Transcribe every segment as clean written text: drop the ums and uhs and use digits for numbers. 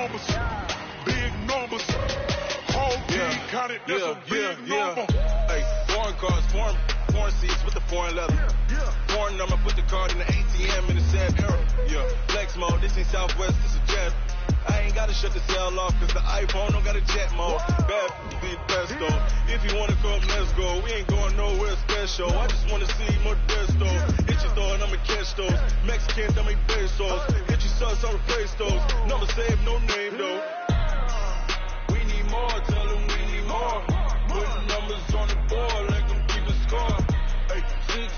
numbers. Big numbers. Whole team counted, that's a big number. Hey, foreign cars, foreign seats with the foreign leather. Foreign number, put the card in the ATM in the sad era. Flex mode, this ain't Southwest, this is jet. I ain't gotta shut the cell off, cause the iPhone don't got a jet mode. Bad be best though. If you wanna come, let's go. We ain't going nowhere special. I just wanna see Modesto. Hit your thought, I'ma catch those. Mexicans, I make pesos. Hit your sus, I'll replace those. Number saved, no name though. We need more, tell them we need more. Putting numbers on the board like I'm keeping score. Hey,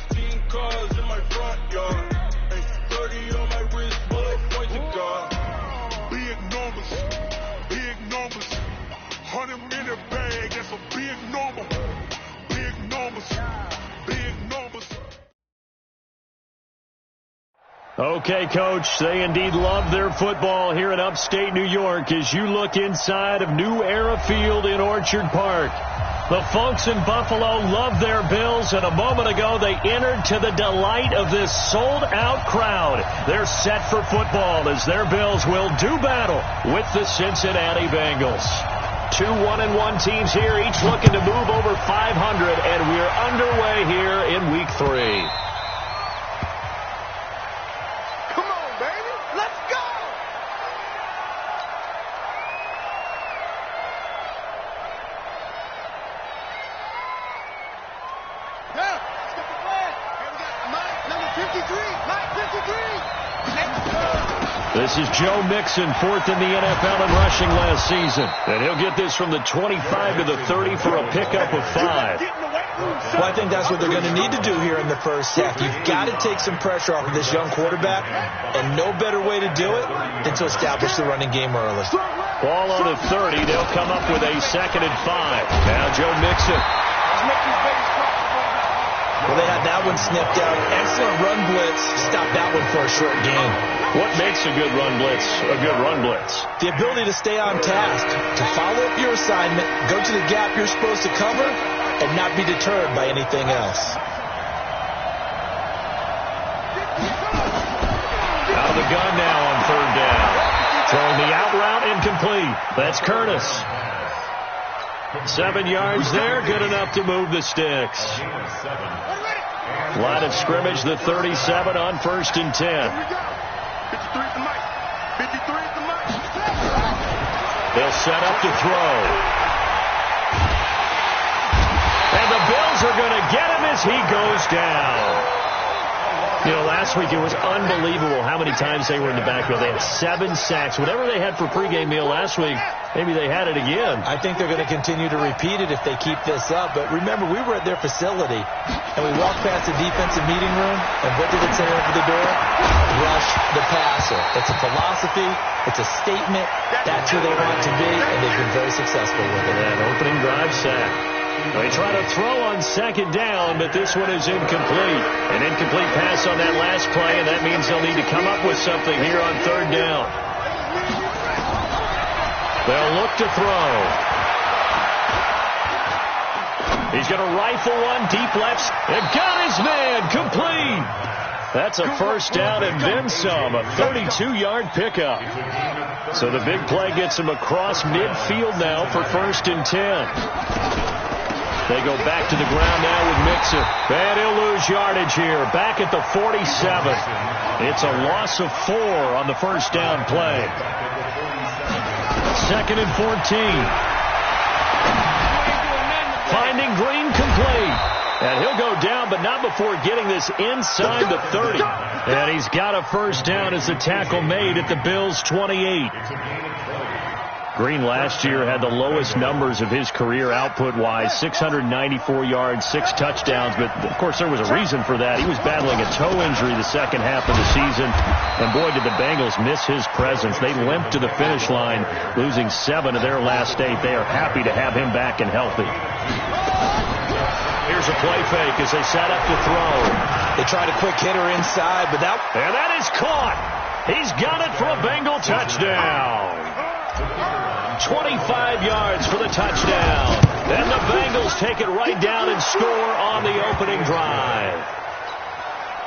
16 cars in my front yard. Hey, 30 on my wrist, bullet point to God. Big numbers. 100 minute bag, that's a big number. Big numbers. Okay, Coach, they indeed love their football here in upstate New York as you look inside of New Era Field in Orchard Park. The folks in Buffalo love their Bills, and a moment ago they entered to the delight of this sold-out crowd. They're set for football as their Bills will do battle with the Cincinnati Bengals. Two 1-1 teams here, each looking to move over 500, and we're underway here in Week 3. This is Joe Mixon, fourth in the NFL in rushing last season. And he'll get this from the 25 to the 30 for a pickup of 5. Well, I think that's what they're going to need to do here in the first half. You've got to take some pressure off of this young quarterback, and no better way to do it than to establish the running game early. Ball on the 30. They'll come up with a 2nd and 5. Now Joe Mixon. Well, they had that one snipped out. Excellent run blitz. Stop that one for a short gain. What makes a good run blitz a good run blitz? The ability to stay on task, to follow up your assignment, go to the gap you're supposed to cover, and not be deterred by anything else. Out of the gun now on 3rd down. Throwing the out route incomplete. That's Curtis. 7 yards there, good enough to move the sticks. Line of scrimmage, the 37 on 1st and 10. They'll set up to throw. And the Bills are going to get him as he goes down. You know, last week it was unbelievable how many times they were in the backfield. They had 7 sacks. Whatever they had for pregame meal last week, maybe they had it again. I think they're going to continue to repeat it if they keep this up. But remember, we were at their facility, and we walked past the defensive meeting room, and what did it say over the door? Rush the passer. It's a philosophy. It's a statement. That's who they want to be, and they've been very successful with it. That opening drive sack. They try to throw on 2nd down, but this one is incomplete. An incomplete pass on that last play, and that means they'll need to come up with something here on 3rd down. They'll look to throw. He's going to rifle one deep left. And got his man complete. That's a 1st down and then some. A 32-yard pickup. So the big play gets him across midfield now for 1st and 10. They go back to the ground now with Mixon. And he'll lose yardage here. Back at the 47. It's a loss of 4 on the 1st down play. 2nd and 14. Finding Green complete. And he'll go down, but not before getting this inside the 30. And he's got a 1st down as the tackle made at the Bills' 28. Green last year had the lowest numbers of his career output-wise, 694 yards, 6 touchdowns. But, of course, there was a reason for that. He was battling a toe injury the second half of the season. And, boy, did the Bengals miss his presence. They limped to the finish line, losing 7 of their last 8. They are happy to have him back and healthy. Here's a play fake as they set up to throw. They tried a quick hitter inside, but and that is caught. He's got it for a Bengal touchdown. 25 yards for the touchdown. And the Bengals take it right down and score on the opening drive.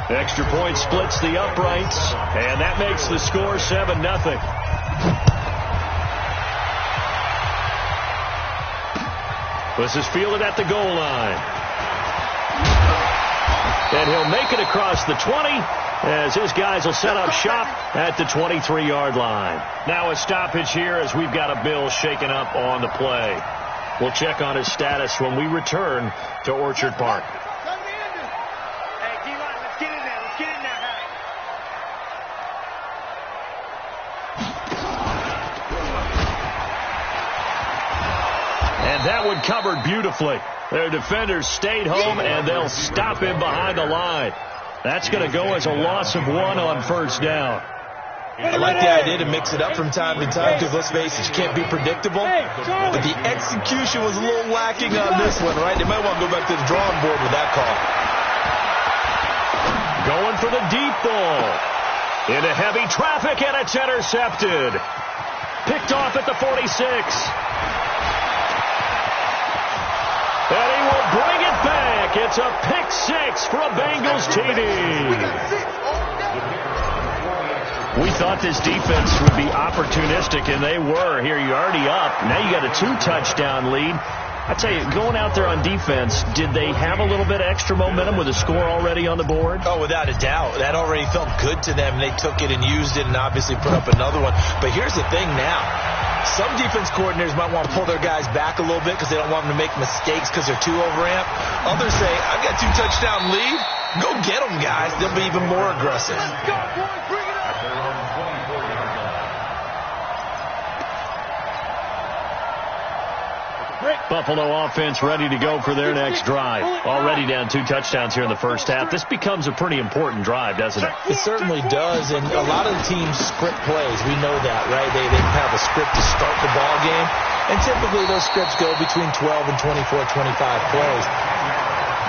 Extra point splits the uprights, and that makes the score 7-0. This is fielded at the goal line. And he'll make it across the 20 as his guys will set up shop at the 23-yard line. Now a stoppage here as we've got a Bill shaken up on the play. We'll check on his status when we return to Orchard Park. And that one covered beautifully. Their defenders stayed home, and they'll stop him behind the line. That's going to go as a loss of 1 on first down. I like the idea to mix it up from time to time because, let's face it, you can't be predictable. But the execution was a little lacking on this one, right? They might want to go back to the drawing board with that call. Going for the deep ball. Into heavy traffic, and it's intercepted. Picked off at the 46. And he will bring it back. It's a pick 6 for a Bengals TD. We thought this defense would be opportunistic, and they were. Here, you're already up. Now you got a 2-touchdown lead. I tell you, going out there on defense, did they have a little bit of extra momentum with a score already on the board? Oh, without a doubt. That already felt good to them. They took it and used it and obviously put up another one. But here's the thing now. Some defense coordinators might want to pull their guys back a little bit because they don't want them to make mistakes because they're too overamped. Others say, I've got 2-touchdown lead. Go get them, guys. They'll be even more aggressive. Buffalo offense ready to go for their next drive. Already down 2 touchdowns here in the first half. This becomes a pretty important drive, doesn't it? It certainly does, and a lot of the teams script plays. We know that, right? They have a script to start the ball game, and typically those scripts go between 12 and 24, 25 plays.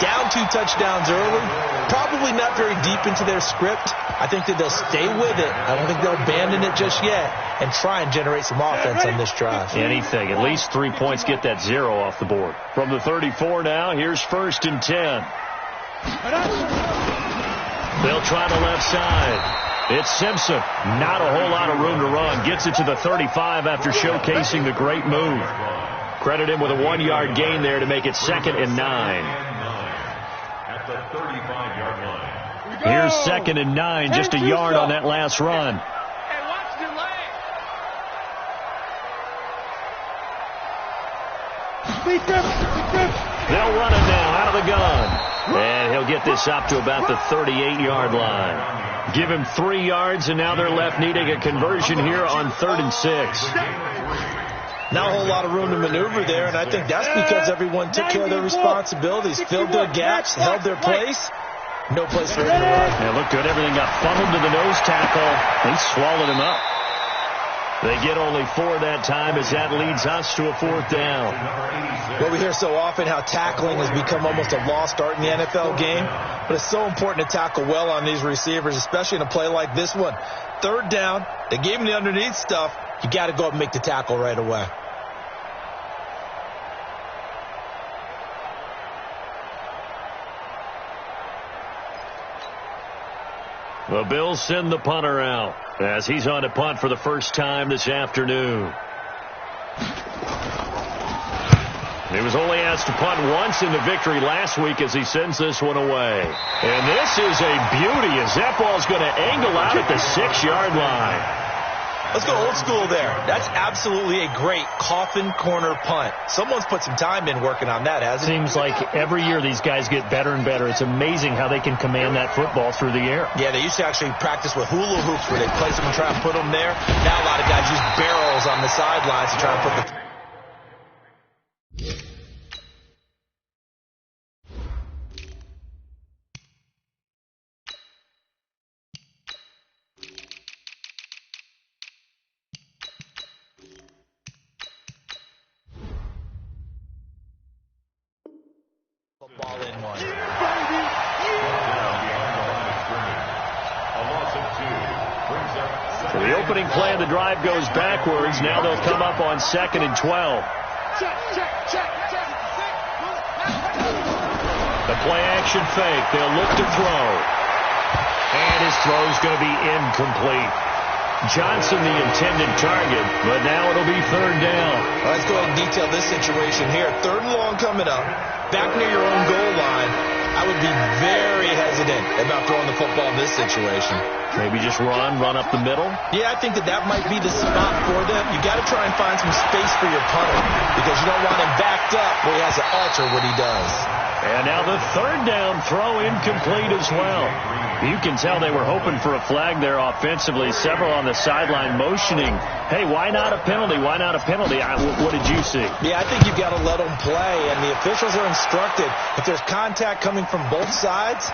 Down 2 touchdowns early, probably not very deep into their script. I think that they'll stay with it. I don't think they'll abandon it just yet and try and generate some offense on this drive. Anything. At least 3 points, get that 0 off the board. From the 34 now, here's 1st and 10. They'll try the left side. It's Simpson. Not a whole lot of room to run. Gets it to the 35 after showcasing the great move. Credit him with a 1-yard gain there to make it 2nd and 9. At the 35-yard line. Here's 2nd and 9, just a yard on that last run. They'll run it now out of the gun. And he'll get this up to about the 38-yard line. Give him 3 yards, and now they're left needing a conversion here on 3rd and 6. Not a whole lot of room to maneuver there, and I think that's because everyone took care of their responsibilities, filled their gaps, held their place. No place for him to run. Yeah, looked good. Everything got funneled to the nose tackle. He swallowed him up. They get only 4 that time as that leads us to a 4th down. Well, we hear so often how tackling has become almost a lost art in the NFL game, but it's so important to tackle well on these receivers, especially in a play like this one. 3rd down, they gave him the underneath stuff. You got to go up and make the tackle right away. The Bills send the punter out as he's on to punt for the first time this afternoon. He was only asked to punt once in the victory last week as he sends this one away. And this is a beauty as that ball's going to angle out at the 6-yard line. Let's go old school there. That's absolutely a great coffin corner punt. Someone's put some time in working on that, hasn't it? Seems like every year these guys get better and better. It's amazing how they can command that football through the air. Yeah, they used to actually practice with hula hoops where they place them and try and put them there. Now a lot of guys use barrels on the sidelines to try and put the... ball in one. So the opening play of the drive goes backwards. Now they'll come up on 2nd and 12. The play action fake. They'll look to throw. And his throw's going to be incomplete. Johnson the intended target, but now it'll be third down. Let's go ahead and detail this situation here. Third and long coming up, back near your own goal line. I would be very hesitant about throwing the football in this situation. Maybe just run up the middle? Yeah, I think that might be the spot for them. You got to try and find some space for your punter because you don't want him backed up where he has to alter what he does. And now the third down throw incomplete as well. You can tell they were hoping for a flag there offensively. Several on the sideline motioning, hey, why not a penalty? Why not a penalty? What did you see? Yeah, I think you've got to let them play, and the officials are instructed. If there's contact coming from both sides,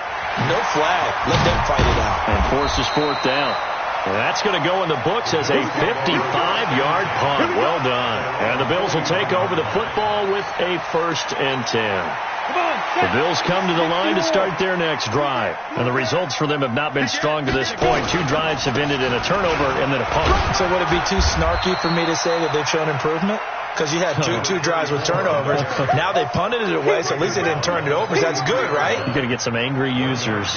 no flag. Let them fight it out. And forces fourth down. And that's going to go in the books as a 55-yard punt. Well done. And the Bills will take over the football with a 1st and 10. The Bills come to the line to start their next drive. And the results for them have not been strong to this point. 2 drives have ended in a turnover and then a punt. So would it be too snarky for me to say that they've shown improvement? Because you had two drives with turnovers. Now they punted it away, so at least they didn't turn it over. So that's good, right? You're going to get some angry users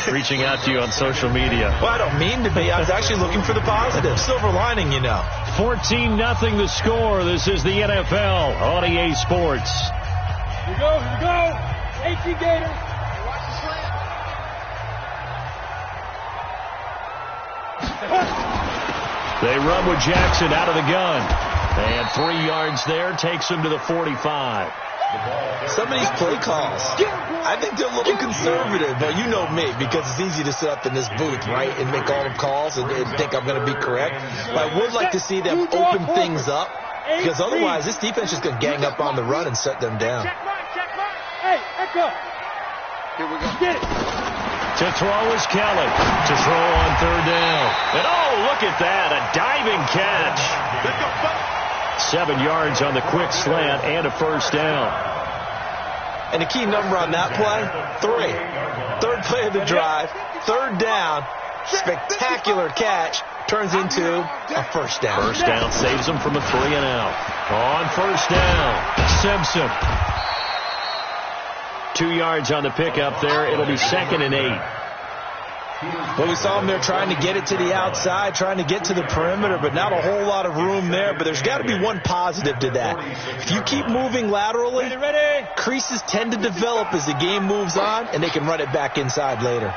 reaching out to you on social media. Well, I don't mean to be. I was actually looking for the positive. Silver lining, you know. 14-0 the score. This is the NFL on EA Sports. Here we go. 18 Gators. Watch the slant. They run with Jackson out of the gun. And 3 yards there takes him to the 45. Some of these play calls, I think they're a little conservative, but you know me, because it's easy to sit up in this booth, right, and make all the calls and think I'm going to be correct. But I would like to see them open things up, because otherwise this defense is going to gang up on the run and shut them down. Hey, echo. Here we go. Get it. To throw is Kelly. To throw on third down. And oh, look at that, a diving catch. 7 yards on the quick slant and a 1st down. And the key number on that play, 3. Third play of the drive, 3rd down, spectacular catch, turns into a 1st down. 1st down saves them from a 3 and out. On 1st down, Simpson. 2 yards on the pickup there. It'll be 2nd and 8. Well, we saw him there trying to get it to the outside, trying to get to the perimeter, but not a whole lot of room there. But there's got to be one positive to that. If you keep moving laterally, creases tend to develop as the game moves on, and they can run it back inside later.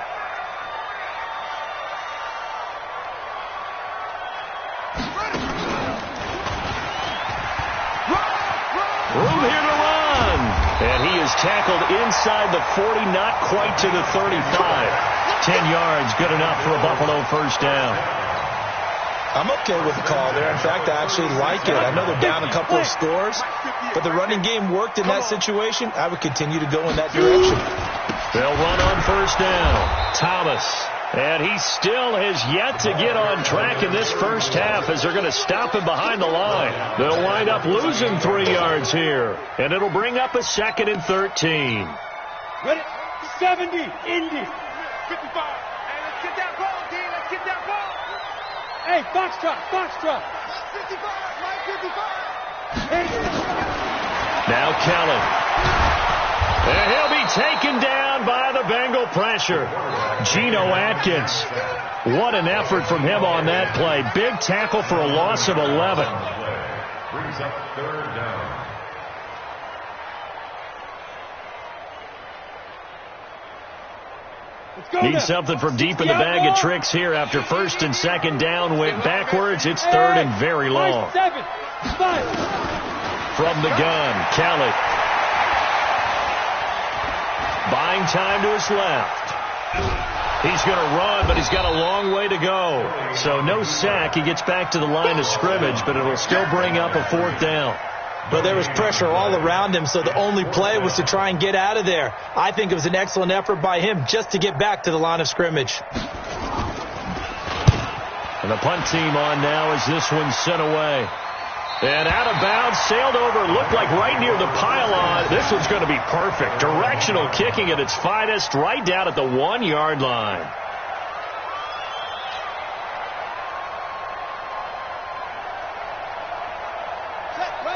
Room here to run. And he is tackled inside the 40, not quite to the 35. 10 yards, good enough for a Buffalo 1st down. I'm okay with the call there. In fact, I actually like it. I know they're down a couple of scores, but the running game worked in that situation. I would continue to go in that direction. They'll run on 1st down. Thomas. And he still has yet to get on track in this first half as they're going to stop him behind the line. They'll wind up losing 3 yards here. And it'll bring up a 2nd and 13. Ready? 70, Indy. 55. Hey, let's get that ball, D. Let's get that ball. Hey, Foxtrot. Line 55. Now Kelly. And he'll be taken down by the Bengal pressure. Geno Atkins. What an effort from him on that play. Big tackle for a loss of 11. Brings up 3rd down. Need something from deep in the bag of tricks here after 1st and 2nd down went backwards. It's 3rd and very long. 7, 5. From the gun, Kelly. Buying time to his left. He's going to run, but he's got a long way to go. So no sack. He gets back to the line of scrimmage, but it'll still bring up a 4th down. But there was pressure all around him, so the only play was to try and get out of there. I think it was an excellent effort by him just to get back to the line of scrimmage. And the punt team on now as this one's sent away. And out of bounds, sailed over, looked like right near the pylon. This one's going to be perfect. Directional kicking at its finest, right down at the 1-yard line.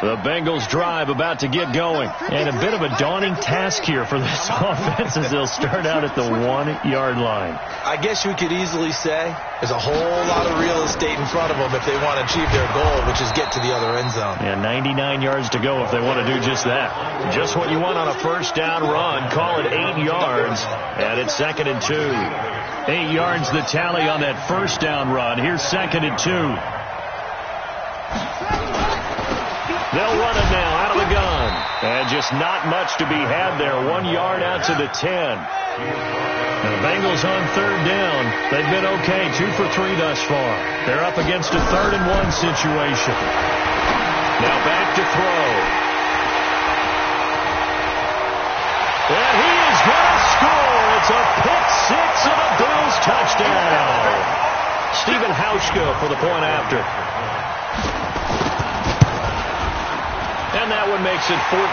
The Bengals drive about to get going. And a bit of a daunting task here for this offense as they'll start out at the 1-yard line. I guess you could easily say there's a whole lot of real estate in front of them if they want to achieve their goal, which is get to the other end zone. Yeah, 99 yards to go if they want to do just that. Just what you want on a first down run. Call it 8 yards, and it's 2nd and 2. 8 yards the tally on that first down run. Here's 2nd and 2. They'll run it now out of the gun. And just not much to be had there. 1 yard out to the 10. The Bengals on 3rd down. They've been okay. 2 for 3 thus far. They're up against a 3rd and 1 situation. Now back to throw. And he is going to score. It's a pick six and a Bills touchdown. Stephen Hauschka for the point after. And that one makes it 14-7.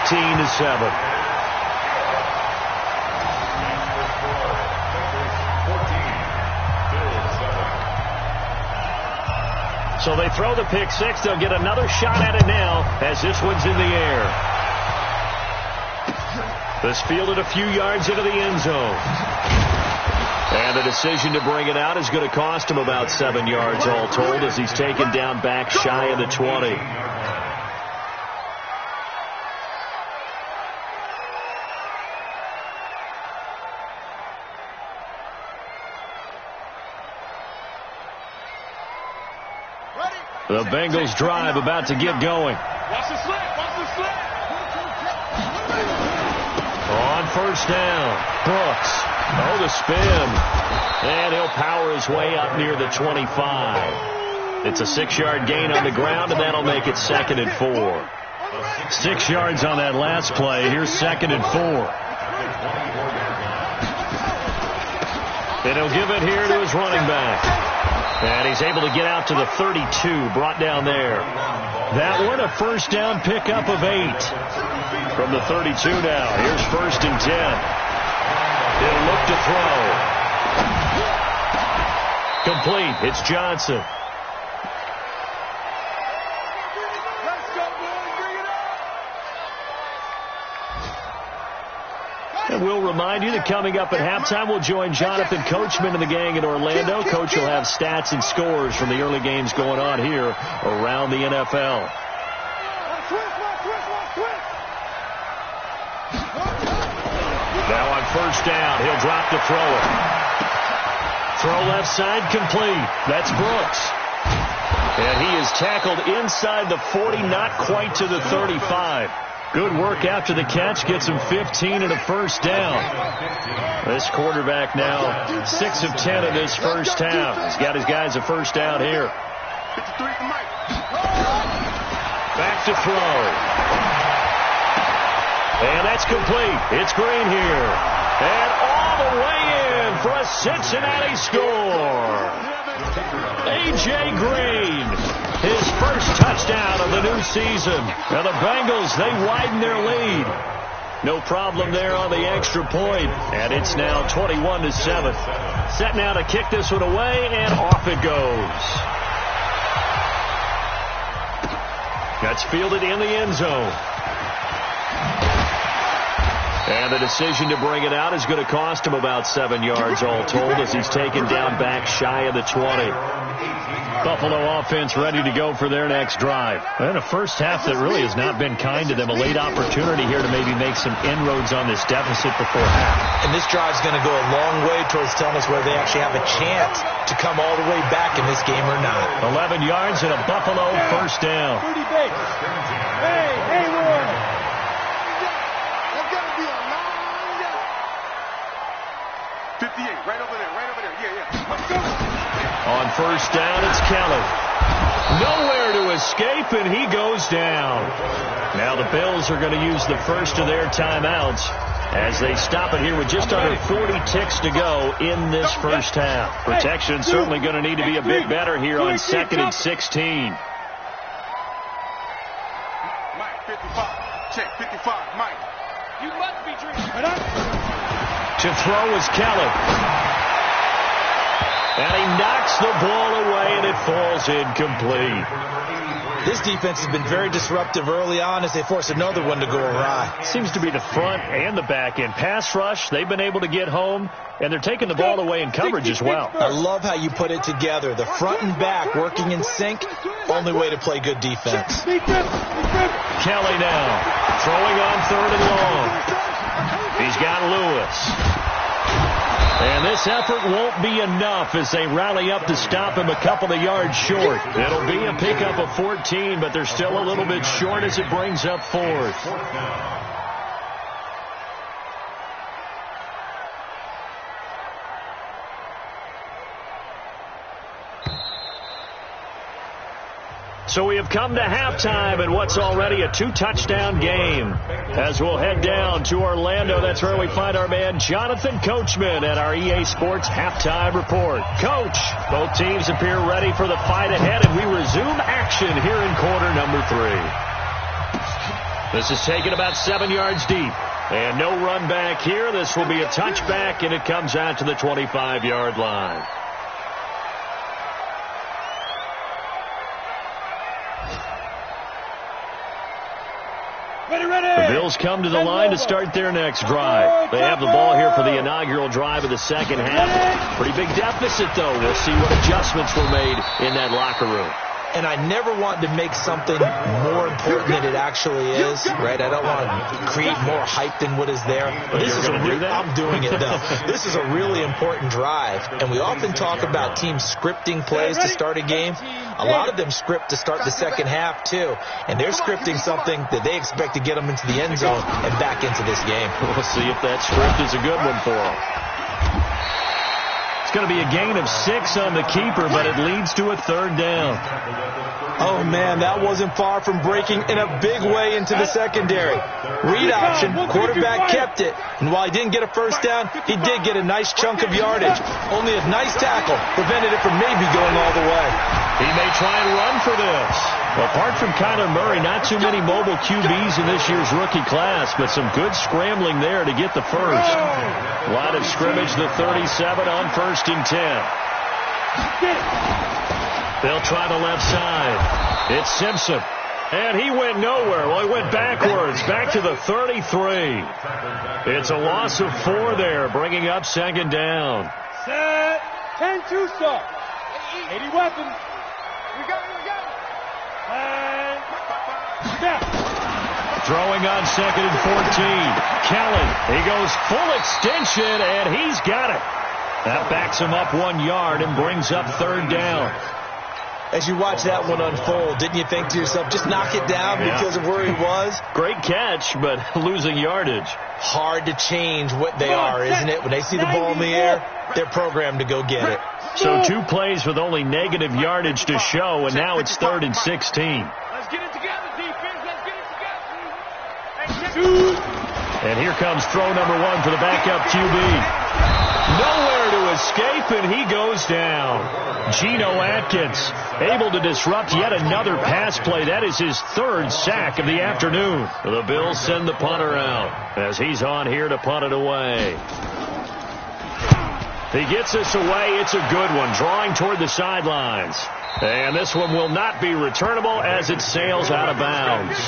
So they throw the pick six. They'll get another shot at it now as this one's in the air. This fielded a few yards into the end zone. And the decision to bring it out is going to cost him about 7 yards all told as he's taken down back shy of the 20. The Bengals drive about to get going. Watch the slip. Watch the slip. On first down, Brooks. Oh, the spin. And he'll power his way up near the 25. It's a 6-yard gain on the ground, and that'll make it 2nd and 4. 6 yards on that last play. Here's 2nd and 4. And he'll give it here to his running back. And he's able to get out to the 32, brought down there. That one, a first down pickup of 8. From the 32 now, here's 1st and 10. He'll look to throw. Complete, it's Johnson. Let's go, boys. Bring it up. And we'll remind you that coming up at halftime, we'll join Jonathan Coachman and the gang in Orlando. Coach will have stats and scores from the early games going on here around the NFL. Now on first down, he'll drop to throw it. Throw left side complete. That's Brooks. And he is tackled inside the 40, not quite to the 35. Good work after the catch. Gets him 15 and a first down. This quarterback now 6 of 10 in this first half. He's got his guys a first down here. Back to throw. And that's complete. It's Green here. And all the way in for a Cincinnati score. A.J. Green, his first touchdown of the new season. Now the Bengals, they widen their lead. No problem there on the extra point. And it's now 21-7. Set now to kick this one away, and off it goes. That's fielded in the end zone. And the decision to bring it out is going to cost him about 7 yards all told as he's taken down back shy of the 20. Buffalo offense ready to go for their next drive. And a first half that really has not been kind to them. A late opportunity here to maybe make some inroads on this deficit before half. And this drive's going to go a long way towards telling us whether they actually have a chance to come all the way back in this game or not. 11 yards and a Buffalo first down. Hey, Roy. That's got to be a long 58, right over there. Yeah. Let's go. On first down, it's Kelly. Nowhere to escape, and he goes down. Now the Bills are going to use the first of their timeouts as they stop it here with just under 40 ticks to go in this first half. Protection certainly going to need to be a bit better here on 2nd and 16. Mike, 55. Check, 55. Mike. You must be drinking. To throw is Kelly. And he knocks the ball away, and it falls incomplete. This defense has been very disruptive early on as they force another one to go awry. Seems to be the front and the back end. Pass rush, they've been able to get home, and they're taking the ball away in coverage as well. I love how you put it together. The front and back working in sync, only way to play good defense. Kelly now, throwing on 3rd and long. He's got Lewis. And this effort won't be enough as they rally up to stop him a couple of yards short. It'll be a pickup of 14, but they're still a little bit short as it brings up 4th. So we have come to halftime in what's already a 2-touchdown game. As we'll head down to Orlando, that's where we find our man Jonathan Coachman at our EA Sports Halftime Report. Coach, both teams appear ready for the fight ahead, and we resume action here in quarter number 3. This is taken about 7 yards deep. And no run back here. This will be a touchback, and it comes out to the 25-yard line. The Bills come to the line to start their next drive. They have the ball here for the inaugural drive of the second half. Pretty big deficit, though. We'll see what adjustments were made in that locker room. And I never want to make something more important than it actually is, right? I don't want to create more hype than what is there. This is I'm doing it, though. This is a really important drive. And we often talk about teams scripting plays to start a game. A lot of them script to start the second half, too. And they're scripting something that they expect to get them into the end zone and back into this game. We'll see if that script is a good one for them. It's going to be a gain of 6 on the keeper, but it leads to a 3rd down. Oh, man, that wasn't far from breaking in a big way into the secondary. Read option, quarterback kept it. And while he didn't get a first down, he did get a nice chunk of yardage. Only a nice tackle prevented it from maybe going all the way. He may try and run for this. Apart from Kyler Murray, not too many mobile QBs in this year's rookie class, but some good scrambling there to get the first. Line of scrimmage, the 37 on 1st and 10. They'll try the left side. It's Simpson. And he went nowhere. Well, he went backwards, back to the 33. It's a loss of 4 there, bringing up 2nd down. Set. 10-2 stop. 80 weapons. We got it. And step. Throwing on 2nd and 14. Kelly, he goes full extension, and he's got it. That backs him up 1 yard and brings up 3rd down. As you watch that one unfold, didn't you think to yourself, just knock it down because of where he was? Great catch, but losing yardage. Hard to change what they are, isn't it? When they see the ball in the air, they're programmed to go get it. So 2 plays with only negative yardage to show, and now it's 3rd and 16. Let's get it together, defense. Let's get it together. And here comes throw number 1 for the backup QB. Nowhere to escape, and he goes down. Geno Atkins able to disrupt yet another pass play. That is his 3rd sack of the afternoon. The Bills send the punter out as he's on here to punt it away. He gets this away. It's a good one, drawing toward the sidelines. And this one will not be returnable as it sails out of bounds.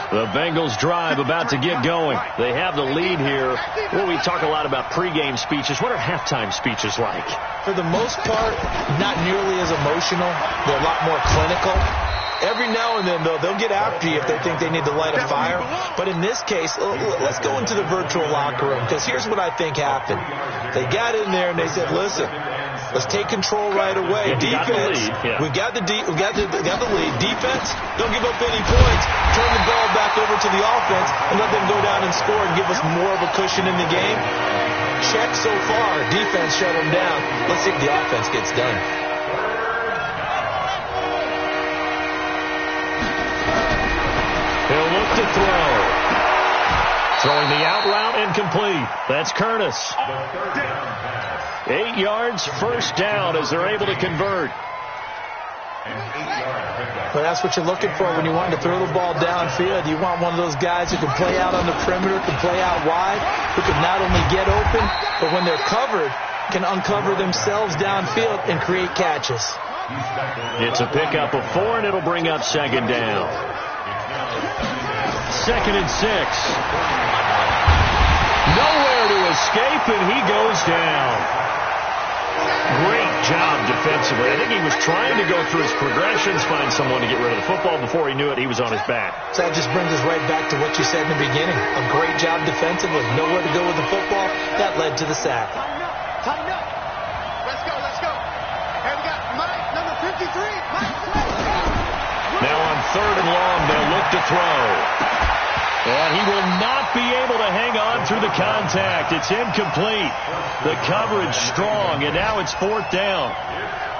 The Bengals drive about to get going. They have the lead here. Well, we talk a lot about pregame speeches. What are halftime speeches like? For the most part, not nearly as emotional. They're a lot more clinical. Every now and then, though, they'll get after you if they think they need to light a fire. But in this case, let's go into the virtual locker room, because here's what I think happened. They got in there and they said, listen, let's take control right away. Defense, we've got the lead. Defense, don't give up any points. Turn the ball back over to the offense and let them go down and score and give us more of a cushion in the game. Check so far. Defense shut them down. Let's see if the offense gets done. He'll look to throw. Throwing the out route incomplete. That's Curtis. 8 yards, 1st down as they're able to convert. But that's what you're looking for when you want to throw the ball downfield. You want one of those guys who can play out on the perimeter, can play out wide, who can not only get open, but when they're covered, can uncover themselves downfield and create catches. It's a pickup of 4, and it'll bring up second down. 2nd and 6. Nowhere to escape, and he goes down. Great job defensively. I think he was trying to go through his progressions, find someone to get rid of the football. Before he knew it, he was on his back. So that just brings us right back to what you said in the beginning. A great job defensively. Nowhere to go with the football. That led to the sack. Tighten up. Let's go, let's go. And we got Mike, number 53. Now on 3rd and long, they'll look to throw. And he will not be able to hang on through the contact. It's incomplete. The coverage strong, and now it's 4th down.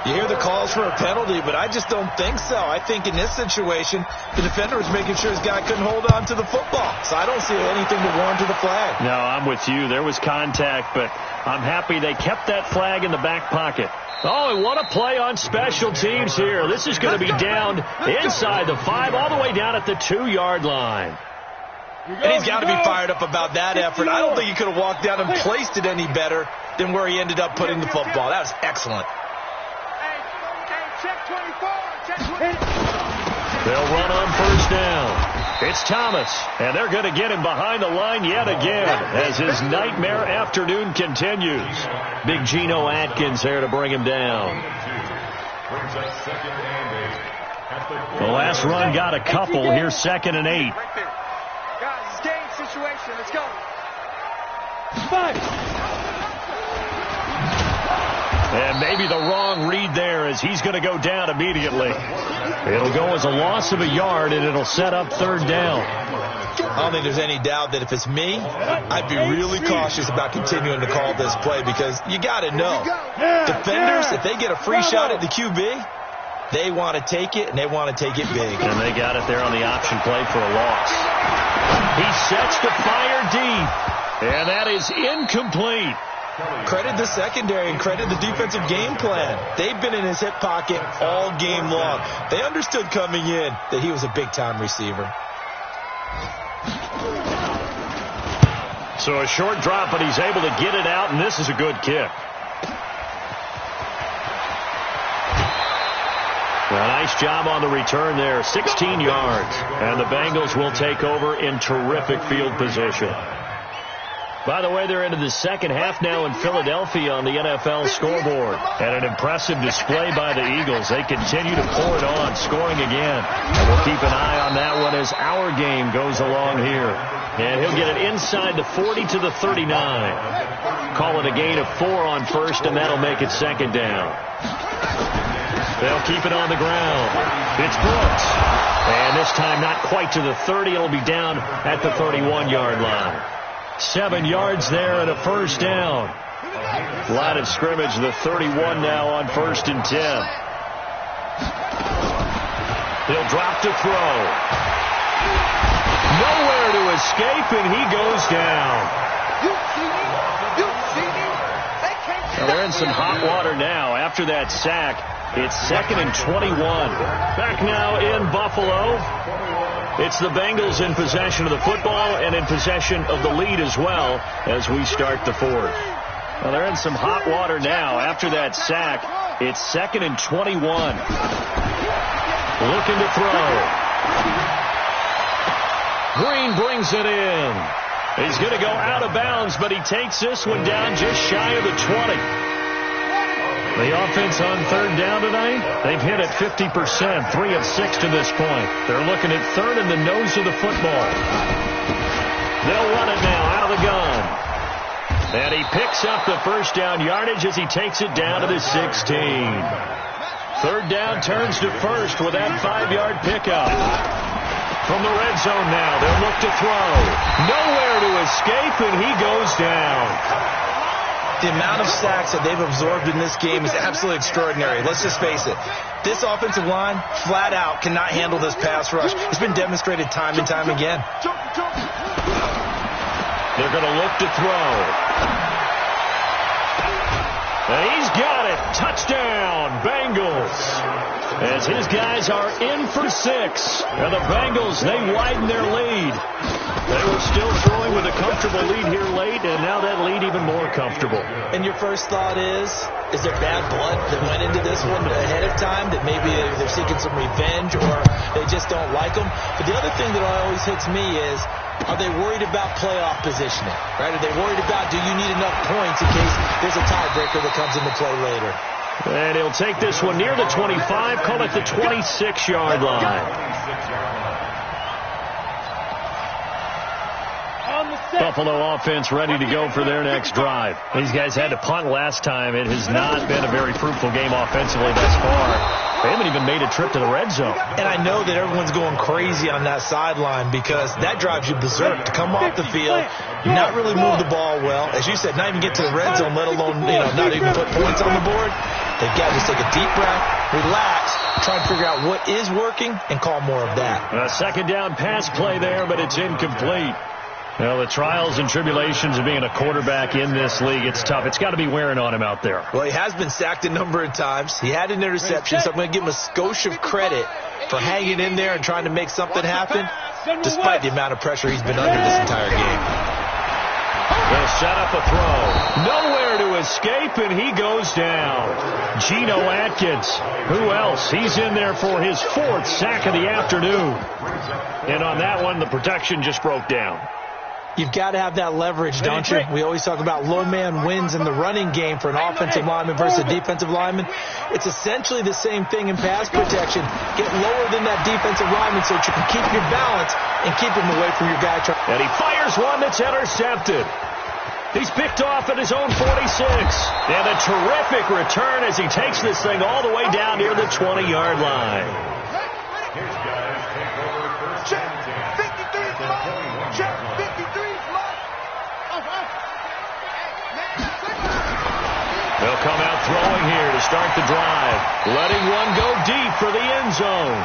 You hear the calls for a penalty, but I just don't think so. I think in this situation, the defender was making sure his guy couldn't hold on to the football. So I don't see anything to warrant the flag. No, I'm with you. There was contact, but I'm happy they kept that flag in the back pocket. Oh, and what a play on special teams here. This is going to be down inside the 5, all the way down at the 2-yard line. And he's got to be fired up about that effort. I don't think he could have walked down and placed it any better than where he ended up putting the football. That was excellent. They'll run on 1st down. It's Thomas, and they're going to get him behind the line yet again as his nightmare afternoon continues. Big Geno Atkins there to bring him down. The last run got a couple. Here's 2nd and 8. Guys, game situation. Let's go. 5. And maybe the wrong read there as he's going to go down immediately. It'll go as a loss of a yard, and it'll set up 3rd down. I don't think there's any doubt that if it's me, I'd be really cautious about continuing to call this play because you got to know. Defenders, if they get a free shot at the QB, they want to take it, and they want to take it big. And they got it there on the option play for a loss. He sets to fire deep, and that is incomplete. Credit the secondary and credit the defensive game plan. They've been in his hip pocket all game long. They understood coming in that he was a big-time receiver. So a short drop, but he's able to get it out, and this is a good kick. A nice job on the return there, 16 yards. And the Bengals will take over in terrific field position. By the way, they're into the second half now in Philadelphia on the NFL scoreboard. And an impressive display by the Eagles. They continue to pour it on, scoring again. And we'll keep an eye on that one as our game goes along here. And he'll get it inside the 40 to the 39. Call it a gain of 4 on 1st, and that'll make it 2nd down. They'll keep it on the ground. It's Brooks. And this time not quite to the 30. It'll be down at the 31-yard line. 7 yards there and a 1st down. Line of scrimmage, the 31 now on 1st and 10. He'll drop to throw. Nowhere to escape, and he goes down. Now they're in some hot water now after that sack. It's 2nd and 21. Back now in Buffalo. It's the Bengals in possession of the football and in possession of the lead as well as we start the 4th. Well, they're in some hot water now after that sack. It's 2nd and 21. Looking to throw. Green brings it in. He's going to go out of bounds, but he takes this one down just shy of the 20. The offense on 3rd down tonight, they've hit it 50%, 3 of 6 to this point. They're looking at 3rd in the nose of the football. They'll run it now out of the gun. And he picks up the 1st down yardage as he takes it down to the 16. 3rd down turns to 1st with that 5-yard pickup. From the red zone now, they'll look to throw. Nowhere to escape, and he goes down. The amount of sacks that they've absorbed in this game is absolutely extraordinary. Let's just face it. This offensive line, flat out, cannot handle this pass rush. It's been demonstrated time and time again. They're going to look to throw. And he's got it. Touchdown, Bengals. As his guys are in for 6. And the Bengals, they widen their lead. They were still throwing with a comfortable lead here late, and now that lead even more comfortable. And your first thought is there bad blood that went into this one ahead of time, that maybe they're seeking some revenge or they just don't like them? But the other thing that always hits me is, are they worried about playoff positioning? Right? Are they worried about, do you need enough points in case there's a tiebreaker that comes into play later? And he'll take this one near the 25, call it the 26-yard line. Buffalo offense ready to go for their next drive. These guys had to punt last time. It has not been a very fruitful game offensively thus far. They haven't even made a trip to the red zone. And I know that everyone's going crazy on that sideline because that drives you berserk to come off the field, not really move the ball well. As you said, not even get to the red zone, let alone not even put points on the board. They've got to just take a deep breath, relax, try and figure out what is working, and call more of that. A second down pass play there, but it's incomplete. Well, the trials and tribulations of being a quarterback in this league, it's tough. It's got to be wearing on him out there. Well, he has been sacked a number of times. He had an interception, so I'm going to give him a skosh of credit for hanging in there and trying to make something happen, despite the amount of pressure he's been under this entire game. They'll set up a throw. Nowhere to escape, and he goes down. Geno Atkins. Who else? He's in there for his 4th sack of the afternoon. And on that one, the protection just broke down. You've got to have that leverage, don't you? We always talk about low man wins in the running game for an offensive lineman versus a defensive lineman. It's essentially the same thing in pass protection. Get lower than that defensive lineman so that you can keep your balance and keep him away from your guy. And he fires one that's intercepted. He's picked off at his own 46. And a terrific return as he takes this thing all the way down near the 20-yard line. Check 53 slot. Check 53 slot. They'll come out throwing here to start the drive. Letting one go deep for the end zone.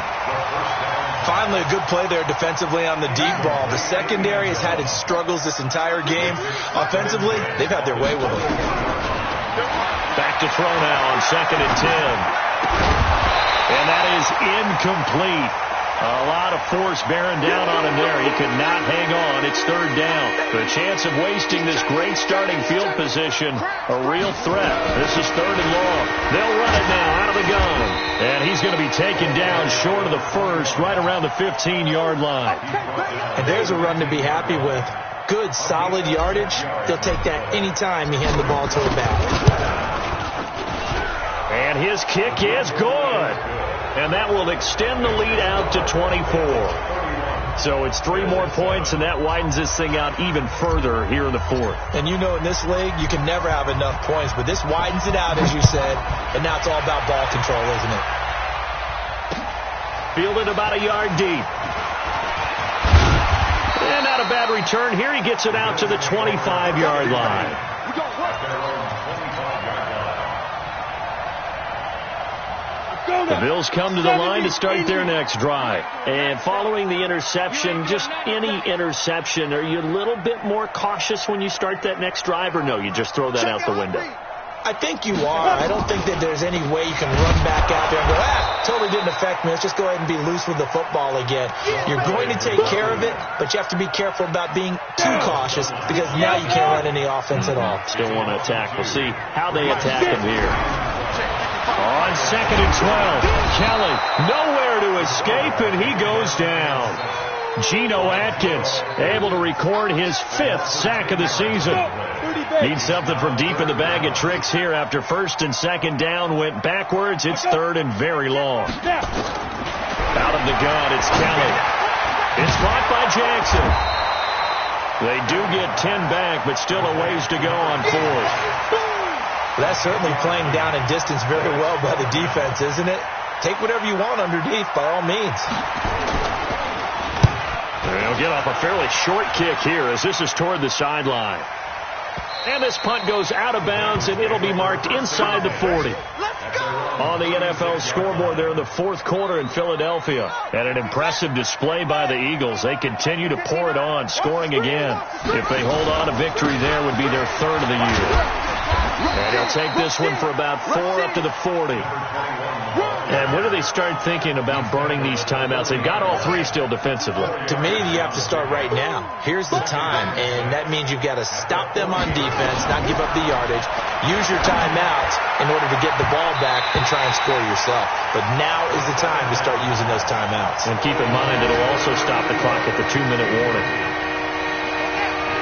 Finally, a good play there defensively on the deep ball. The secondary has had its struggles this entire game. Offensively, they've had their way with it. Back to throw now on 2nd and 10. And that is incomplete. A lot of force bearing down on him there. He could not hang on. It's 3rd down. The chance of wasting this great starting field position, a real threat. This is 3rd and long. They'll run it now out of the gun. And he's going to be taken down short of the first, right around the 15-yard line. And there's a run to be happy with. Good, solid yardage. They'll take that anytime you hand the ball to a back. And his kick is good. And that will extend the lead out to 24. So it's 3 more points, and that widens this thing out even further here in the 4th. And you know in this league, you can never have enough points, but this widens it out, as you said, and now it's all about ball control, isn't it? Fielded about a yard deep. And not a bad return here. He gets it out to the 25-yard line. The Bills come to the line to start their next drive. And following the interception, just any interception, are you a little bit more cautious when you start that next drive, or no, you just throw that out the window? I think you are. I don't think that there's any way you can run back out there and go, totally didn't affect me. Let's just go ahead and be loose with the football again. You're going to take care of it, but you have to be careful about being too cautious because now you can't run any offense at all. Still want to attack. We'll see how they attack him here. On 2nd and 12, Kelly nowhere to escape, and he goes down. Geno Atkins able to record his 5th sack of the season. Needs something from deep in the bag of tricks here after 1st and 2nd down went backwards. It's 3rd and very long. Out of the gun, it's Kelly. It's caught by Jackson. They do get 10 back, but still a ways to go on 4th. That's certainly playing down in distance very well by the defense, isn't it? Take whatever you want underneath, by all means. They'll get off a fairly short kick here as this is toward the sideline. And this punt goes out of bounds, and it'll be marked inside the 40. On the NFL scoreboard there in the 4th quarter in Philadelphia. And an impressive display by the Eagles. They continue to pour it on, scoring again. If they hold on, a victory there would be their 3rd of the year. And he'll take this one for about 4 up to the 40. And when do they start thinking about burning these timeouts? They've got all 3 still defensively. To me, you have to start right now. Here's the time, and that means you've got to stop them on defense, not give up the yardage, use your timeouts in order to get the ball back and try and score yourself. But now is the time to start using those timeouts. And keep in mind, it'll also stop the clock at the 2-minute warning.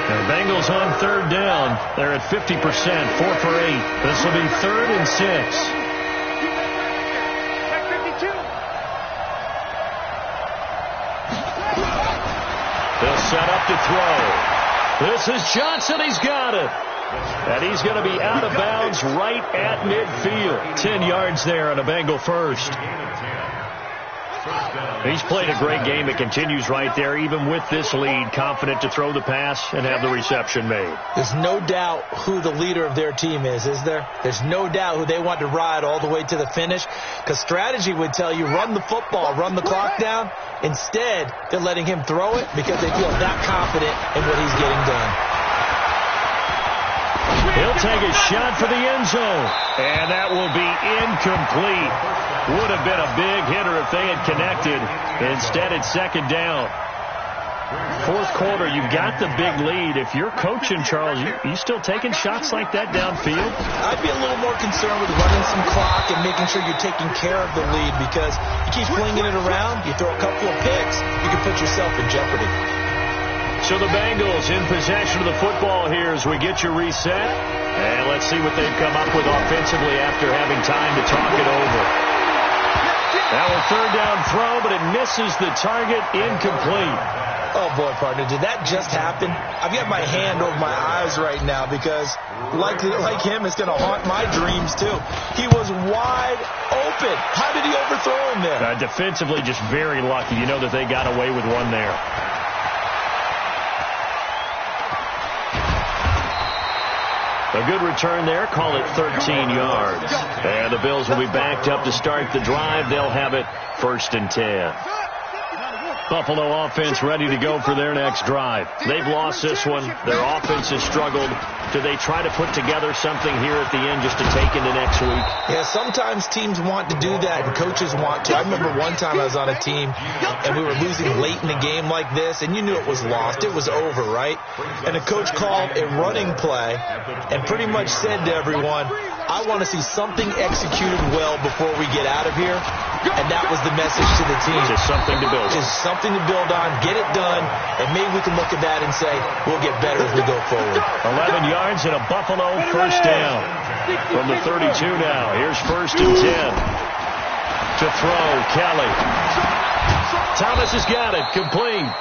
And the Bengals on 3rd down. They're at 50%, 4 for 8. This will be 3rd and 6. They'll set up to throw. This is Johnson. He's got it. And he's going to be out of bounds right at midfield. 10 yards there on a Bengal first. He's played a great game. It continues right there, even with this lead, confident to throw the pass and have the reception made. There's no doubt who the leader of their team is there? There's no doubt who they want to ride all the way to the finish, because strategy would tell you run the football, run the clock down. Instead, they're letting him throw it because they feel that confident in what he's getting done. He'll take a shot for the end zone, and that will be incomplete. Would have been a big hitter if they had connected. Instead, it's 2nd down. 4th quarter, you've got the big lead. If you're coaching, Charles, you still taking shots like that downfield? I'd be a little more concerned with running some clock and making sure you're taking care of the lead, because you keep flinging it around, you throw a couple of picks, you can put yourself in jeopardy. So the Bengals in possession of the football here as we get you reset. And let's see what they've come up with offensively after having time to talk it over. Now a 3rd down throw, but it misses the target, incomplete. Oh, boy, partner, did that just happen? I've got my hand over my eyes right now because, like him, it's going to haunt my dreams, too. He was wide open. How did he overthrow him there? Defensively, just very lucky. You know that they got away with one there. A good return there. Call it 13 yards. And the Bills will be backed up to start the drive. They'll have it 1st and 10. Buffalo offense ready to go for their next drive. They've lost this one. Their offense has struggled. Do they try to put together something here at the end just to take into next week? Yeah, sometimes teams want to do that and coaches want to. I remember one time I was on a team and we were losing late in a game like this, and you knew it was lost. It was over, right? And the coach called a running play and pretty much said to everyone, I want to see something executed well before we get out of here. And that was the message to the team. Just something to build on. Just something to build on, get it done, and maybe we can look at that and say, we'll get better as we go forward. 11 yards and a Buffalo 1st down. From the 32 now, here's 1st and 10. To throw, Kelly. Thomas has got it, complete.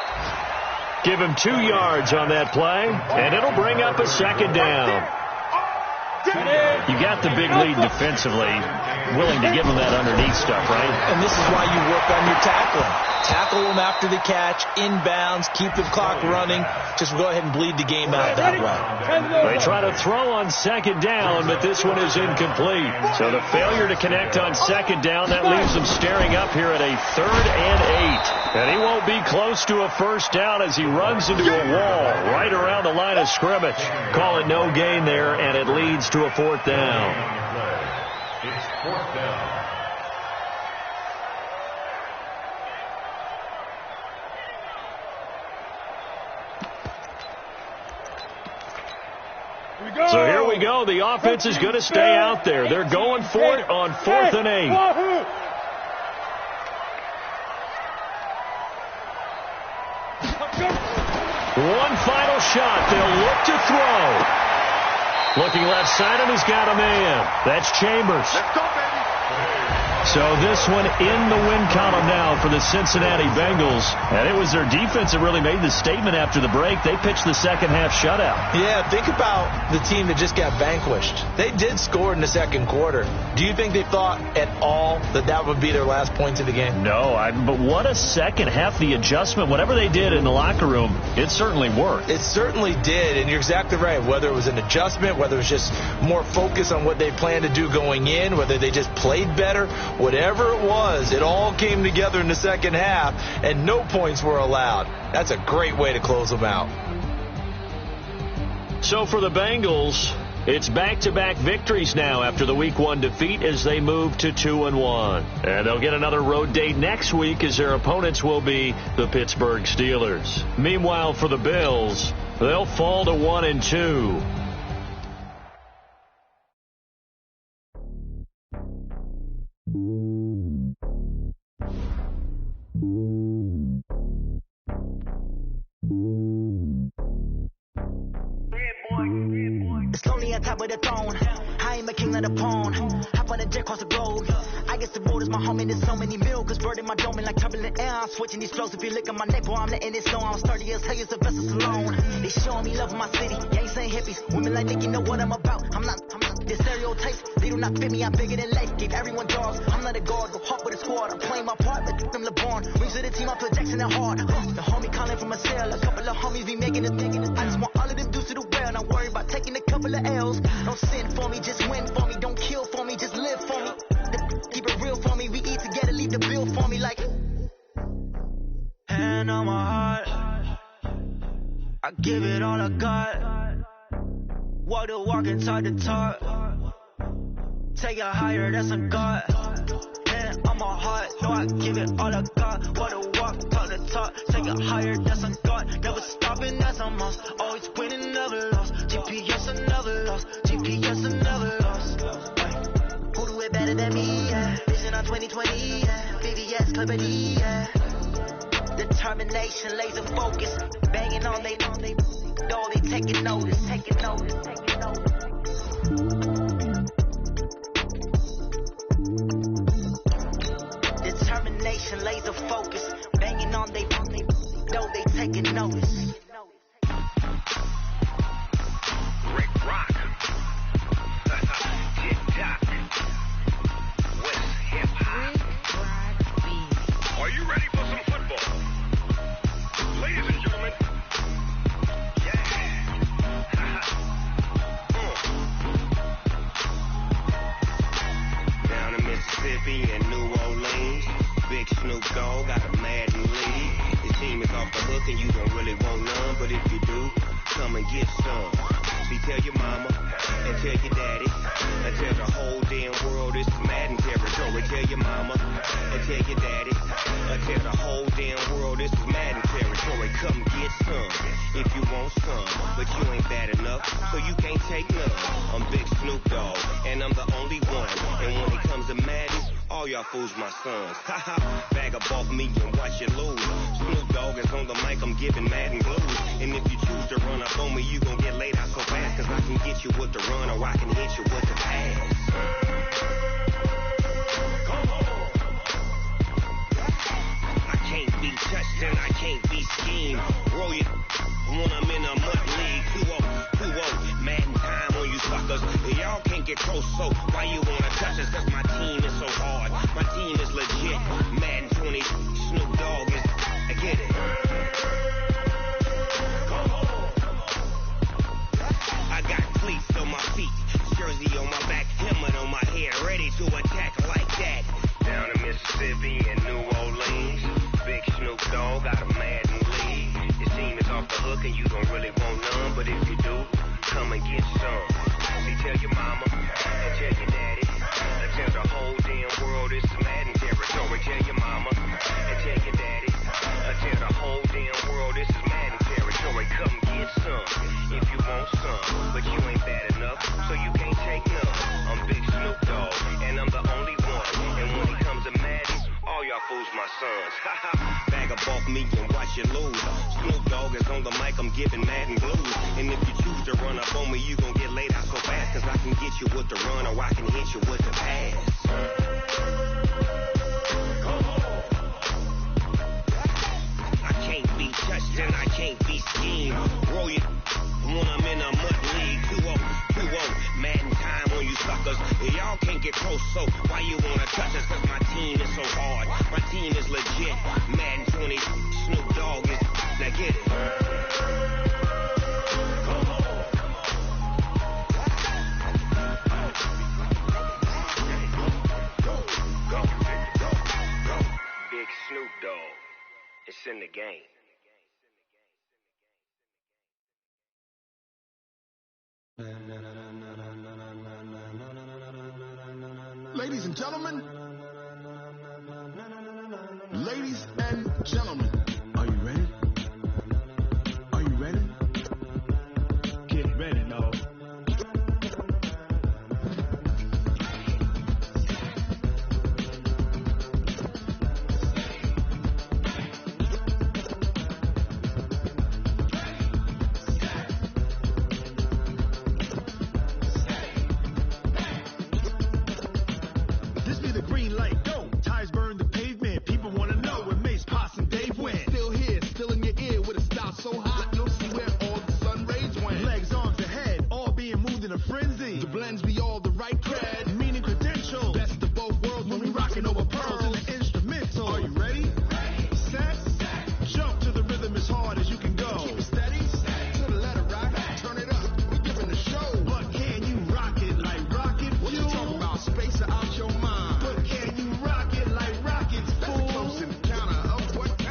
Give him 2 yards on that play, and it'll bring up a 2nd down. You got the big lead defensively, willing to give them that underneath stuff, right? And this is why you work on your tackling. Tackle them after the catch, inbounds, keep the clock running. Just go ahead and bleed the game out that way. They try to throw on 2nd down, but this one is incomplete. So the failure to connect on 2nd down, that leaves them staring up here at a 3rd and 8. And he won't be close to a 1st down as he runs into a wall right around the line of scrimmage. Call it no gain there, and it leads to a 4th down. It's 4th down. So here we go. The offense is going to stay out there. They're going for it on 4th and 8. One final shot. They'll look to throw. Looking left side, and he's got a man. That's Chambers. Let's go, baby. So this one in the win column now for the Cincinnati Bengals. And it was their defense that really made the statement after the break. They pitched the second half shutout. Yeah, think about the team that just got vanquished. They did score in the 2nd quarter. Do you think they thought at all that that would be their last points of the game? No, but what a second half. The adjustment, whatever they did in the locker room, it certainly worked. It certainly did, and you're exactly right. Whether it was an adjustment, whether it was just more focus on what they planned to do going in, whether they just played better, whatever it was, it all came together in the second half, and no points were allowed. That's a great way to close them out. So for the Bengals, It's back-to-back victories now after the Week 1 defeat as they move to 2-1. And they'll get another road date next week as their opponents will be the Pittsburgh Steelers. Meanwhile, for the Bills, they'll fall to 1-2. It's lonely on top of the throne. I ain't a king of the pawn. Hop on a jet across the globe. I guess the road is my home and there's so many miracles burning my dome and like turbulent air. I'm switching these flows. If you look at my neck, boy, I'm letting it slow. I'm sturdy as hell, it's a vessel alone. They showing me love in my city. Gang saying hippies. Women like Nick, you know what I'm about. I'm not the stereotypes. They do not fit me. I'm bigger than life. Gave everyone dogs. I'm not a guard. Go hard with a squad. I'm playing my part, but them LeBron. Rings to the team. I put Jackson and hard. The homie calling from a cell. A couple of homies be making it. I just want all of them dudes to the well. Not worry about taking a couple of L's. Don't sin for me, just win for me. Don't kill for me, just live for me. Keep it real for me. We eat together, leave the bill for me like. Hand on my heart, I give it all I got. Walk the walk and talk the talk. Take it higher, that's a God. Hand on my heart, no, I give it all I got. Walk the walk, talk the talk. Take it higher, that's a God. Never stopping, that's a must. Always winning, never lost. GPS, I never lost. GPS, I never lost. Who do it better than me? Yeah. Vision on 2020. Yeah. VVS, Clippity. Yeah. Determination, laser focus. Banging on they door, they taking notice. Taking notice. Taking notice. Determination, laser focus. Banging on they door, they taking notice. Rick Rock. TikTok. West Hip Hop. Are you ready for some football? Ladies and gentlemen. Yeah. Down in Mississippi and New Orleans, Big Snoop Dogg got a Madden lead. His team is off the hook and you don't really want none, but if you do, come and get some. See, tell your mama and tell your daddy and tell the whole damn world this is Madden territory. Tell your mama and tell your daddy and tell the whole damn world this is Madden territory. Come get some if you want some, but you ain't bad enough, so you can't take none. I'm Big Snoop Dogg and I'm the only one. And when it comes to Madden, all y'all fools my sons. Haha, bag up off me and watch you lose. Snoop Dogg is on the mic, I'm giving Madden blues. And if you choose to run up on me, you gon' get laid out so fast. Cause I can get you with the run or I can hit you with the pass. Come on. I can't be touched and I can't be schemed. Roll you when I'm in a mud league. 2-0, Madden time on you suckers. Y'all can't get close, so why you wanna touch us? Cause my team is so hard. My team is legit. Madden 20, Snoop Dogg is, I get it. Come on. I got cleats on my feet, jersey on my back, helmet on my head, ready to attack like that. Down in Mississippi and New Orleans, Big Snoop Dogg got a Madden lead. Your team is off the hook and you don't really want none, but if you do, come and get some. See, tell your mama and tell your daddy and tell the whole damn world this is Madden territory. Tell your mama and tell your daddy and tell the whole damn world this is Madden territory. Come get some if you want some, but you ain't bad enough, so you can't take none. I'm Big Snoop Dogg and I'm the only one. And when it comes to Madden, all y'all fools my sons. Bag up off me and watch you lose. Snoop Dogg is on the mic, I'm giving Madden blues. And if you choose to run up on me, you gon' get laid out so fast. Cause I can get you with the run or I can hit you with the pass. Come on. I can't be touched and I can't be schemed. Roll you when I'm in a mud league. 2-0, Madden time on you suckers. Y'all can't get close, so why you wanna touch us? Cause my team is so hard. My team is legit. Madden 20, Snoop Dogg is, now get it. Come on. Go. Big Snoop Dogg. It's in the game. Ladies and gentlemen, ladies and gentlemen, are you ready? Are you ready? Get ready, dog. This be the green light, go. Tires burn the pavement. People wanna know where Mace, Potts, and Dave went. Still here, still in your ear with a style so hot, you'll see where all the sun rays went. Legs, arms, ahead, all being moved in a frenzy. The blends be all the right cred, meaning credentials. Best of both worlds when we rockin' over pearls in the instrumental. Are you ready? Set, jump to the rhythm as hard as you can go. Keep it steady, to the letter right, turn it up, we giving the show. But can you rock it like rocket fuel? What you talking about, space or out your mind? But can you rock it like rockets, fool? That's a close encounter of what kind?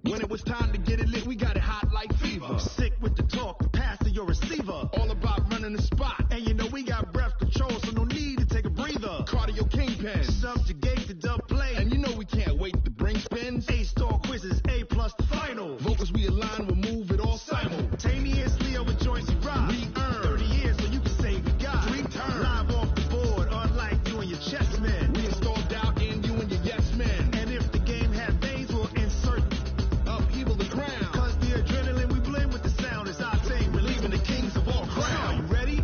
When it was time to get it lit, we got it hot like fever. Sick with the talk, the pass to your receiver. All about running the spot, and you know we got breath control, so no need to take a breather. Cardio kingpin, subjugate the dub play, and you know we can't wait to bring spins. A-star quizzes, A+ the final. Vocals we align, we'll move it all simultaneously over joints you rock. We earn 30 years, so you can say we got 3 turns. Live off the board, unlike you and your chess men. We installed doubt in you and your yes men. And if the game had veins, we'll insert upheaval the ground. Cause the adrenaline we blend with the sound is our thing, relieving the kings of all crowns. Are you ready?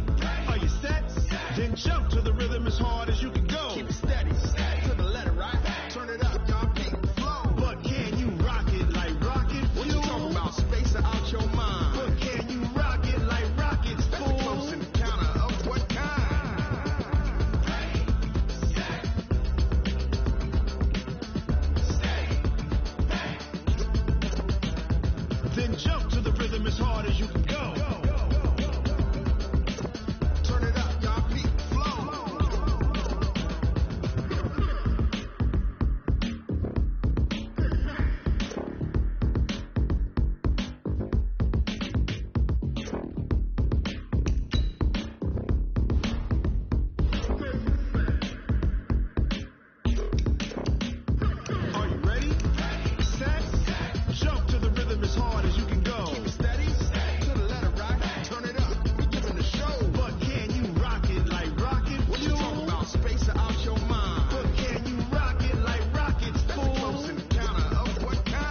Are you set? Then jump to the rhythm as hard as you can go. Keep it steady, to the letter right. Turn it up, y'all keep the flow. But can you rock it like rocket fuel? What you talking about, space or out your mind? But can you rock it like rockets, fool? That's a close encounter of what kind? Then jump to the rhythm as hard as you can go. Turn it up, y'all keep the flow. Are you ready? Set, jump to the rhythm as hard as you can go. Keep it steady, to the letter right. Turn it up, we giving the show. But can you rock it like rocket fuel? What you talking about, space or out your mind? But can you rock it like rockets, fool? That's a close encounter of what kind?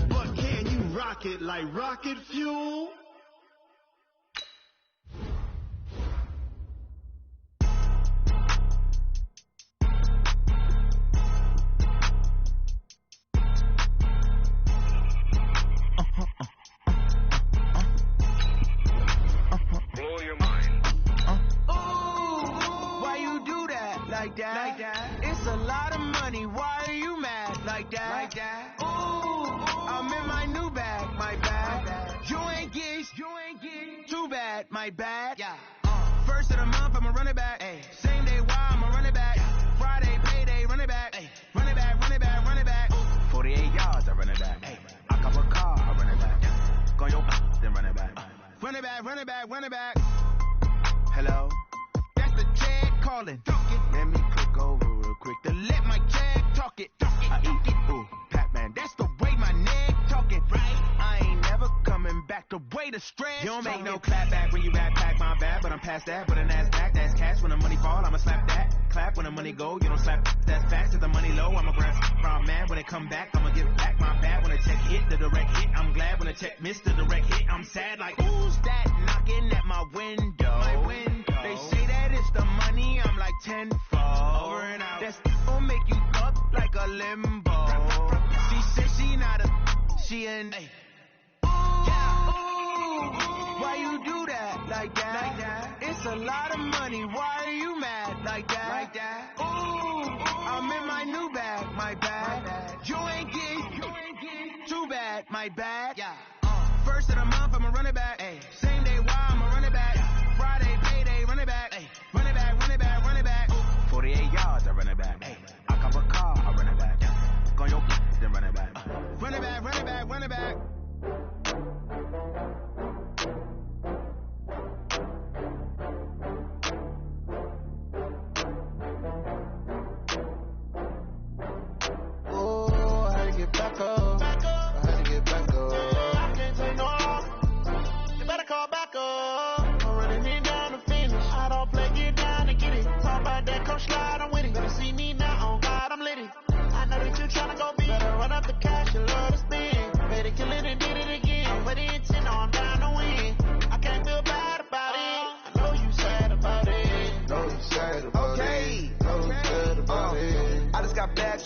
But can you rock it like rocket fuel? Blow your mind. Why you do that like that? Like that? It's a lot of money. Why are you mad like that? Like that? Ooh, I'm in my new bag, my bad. You ain't geeks, too bad, my bad. Yeah. First of the month, I'ma run it back. Ay. Same day, why I'ma run it back. Friday, payday, run it back. Ay. Run it back, run it back, run it back. 48 yards, I run it back. Ay. I cop a car, I run it back. Go your then run it back. Run it back, run it back, run it back. Hello? That's the check calling. Let me click over real quick to let my check talk it. I eat it, ooh, Pac-Man. That's the way my neck talking, right? I ain't never coming back the way the stress. You don't make no clap back when you backpack my bad, but I'm past that. But a NASDAQ, that's cash. When the money fall, I'ma slap that. Clap when the money go, you don't slap. That's facts. If the money low, I'ma grab from man. When it come back, I'ma give back my bad. When the check hit, the direct hit. I'm glad when the check missed the direct hit. I'm sad like, who's that knocking at my window? My window. They say that it's the money, I'm like tenfold. Over and out. That's gon' make you up like a limbo. She said she not a, she an A. Why you do that like that? Like that? It's a lot of money. Why are you mad like that? Like that? Ooh, I'm in my new bag, my bad. You ain't geek, too bad, my bad. Yeah. First of the month, I'ma run it back. Ay. Same day, why I'ma run it back. Friday, payday, run it back. Ay. Run it back, run it back, run it back.